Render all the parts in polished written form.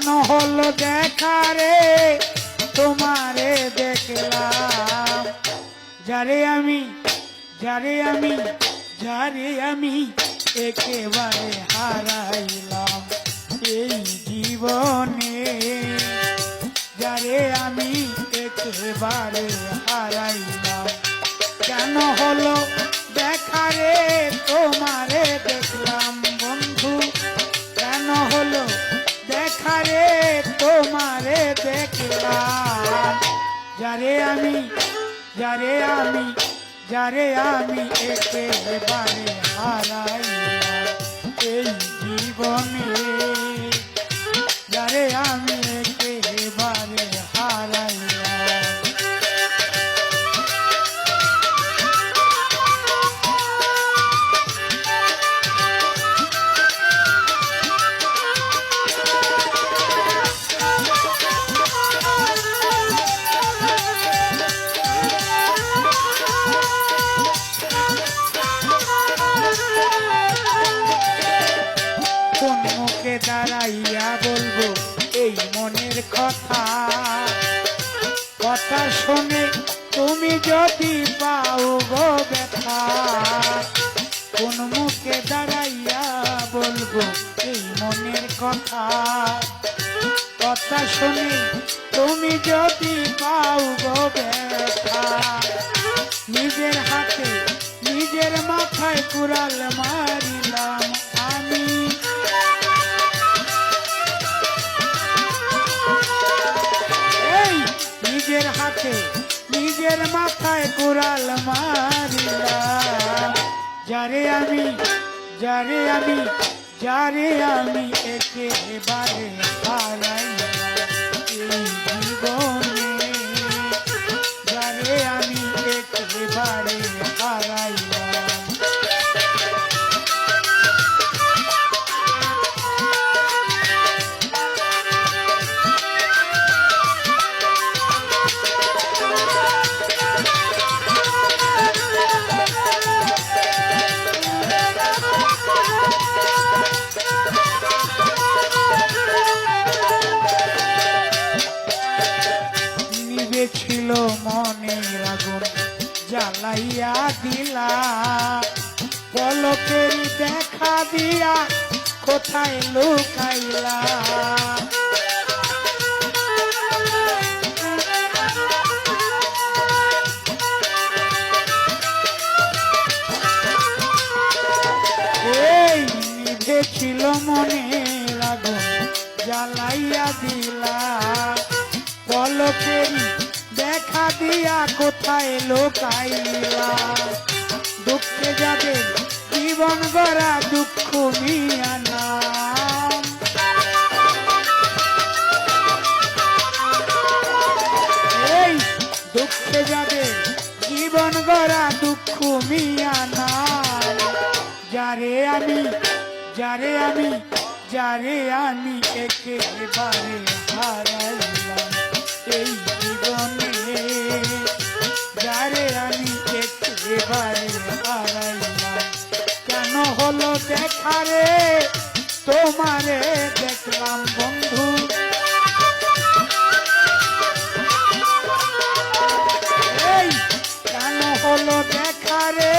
কেন হলো দেখা রে তোমারে দেখলাম, যারে আমি যারে আমি যারে আমি একেবারে হারাইলাম এই জীবনে, যারে আমি একেবারে হারাইলাম। কেন হলো দেখা রে তোমারে দেখলাম বন্ধু, কেন হলো দেখা রে তোমারে দেখলাম, যারে আমি যারে আমি যারে আমি একেবারে হারাইলাম এই জীবনে, যারে আমি একেবারে হারাইলাম। কোন মুখে দাঁড়াইয়া বলবো এই মনের কথা, কথা শুনে তুমি যদি পাও গো ব্যথা। কোন মুখে দাঁড়াইয়া বলবো এই মনের কথা, কথা শুনে তুমি যদি পাও গো ব্যথা। নিজের হাতে নিজের মাথায় কুড়াল মারিলাম আমি, নিজের হাতে নিজের মাথায় কুড়াল মারিলাম, যারে আমি যারে আমি যারে আমি একেবারে হারাইলাম এই জীবনে, যারে আমি একেবারে হারাইলাম। ছিল মনের আগুন জ্বালাইয়া দিলা, পলকের দেখা দিয়া কোথায় লুকাইলা। এই নিভেছিল মনের আগুন জ্বালাইয়া দিলা, পলকের দেখা দিয়া কোথায় লোকাইলা। দুঃখে যাবে জীবন গড়া দুঃখ মিয়া নাম, এই দুঃখে যাবে জীবন গড়া দুঃখ মিয়া নাম, যারে আমি যারে আমি যারে আমি একেবারে হারাইলাম এই জীবনে, যারে আমি একেবারে হারাইলাম। কেন হলো দেখা রে তোমারে দেখলাম বন্ধু, এই কেন হলো দেখা রে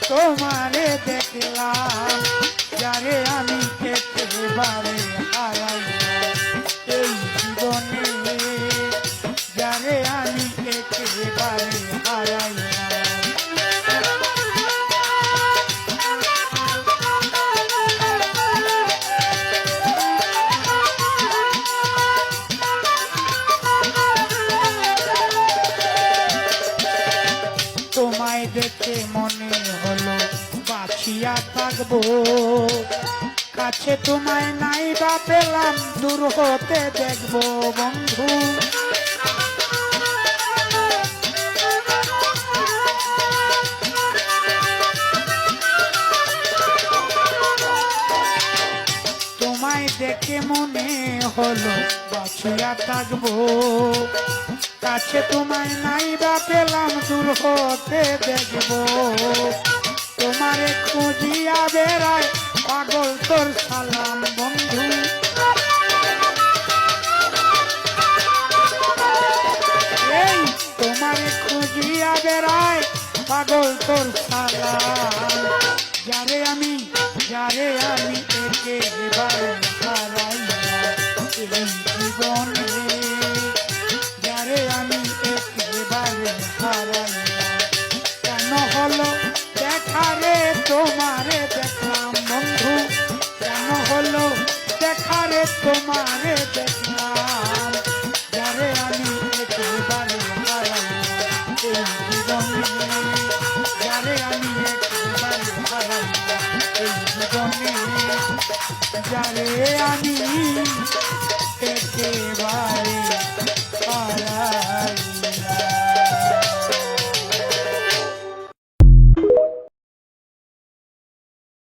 তোমারে দেখলাম, যারে আমি একেবারে হারাইলাম এই জীবনে, যারে আমি একেবারে হারাইলাম। তোমায় দেখে মনে হলো বাঁচিয়া থাকবো, কাছে তোমায় নাই বা পেলাম দূর হতে দেখবো বন্ধু। তোমায় দেখে মনে হলো বাঁচিয়া থাকবো, কাছে তোমায় নাই বা পেলাম দূর হতে দেখবো। তোমারে খুঁজিয়া বেড়ায় পাগল তোর সালাম বন্ধু, পাগল তোর সালাম যারে আমি একেবারে হারাইলাম এই জীবনে যারে আমি একেবারে হারাইলাম কেন হলো দেখা রে তোমারে দেখলাম বন্ধু কেন হলো দেখা রে তোমারে দেখলাম যারে আমি একেবারে হারাইলাম এই জীবনে যারে আমি একেবারে হারাইলাম এই জীবনে যারে আমি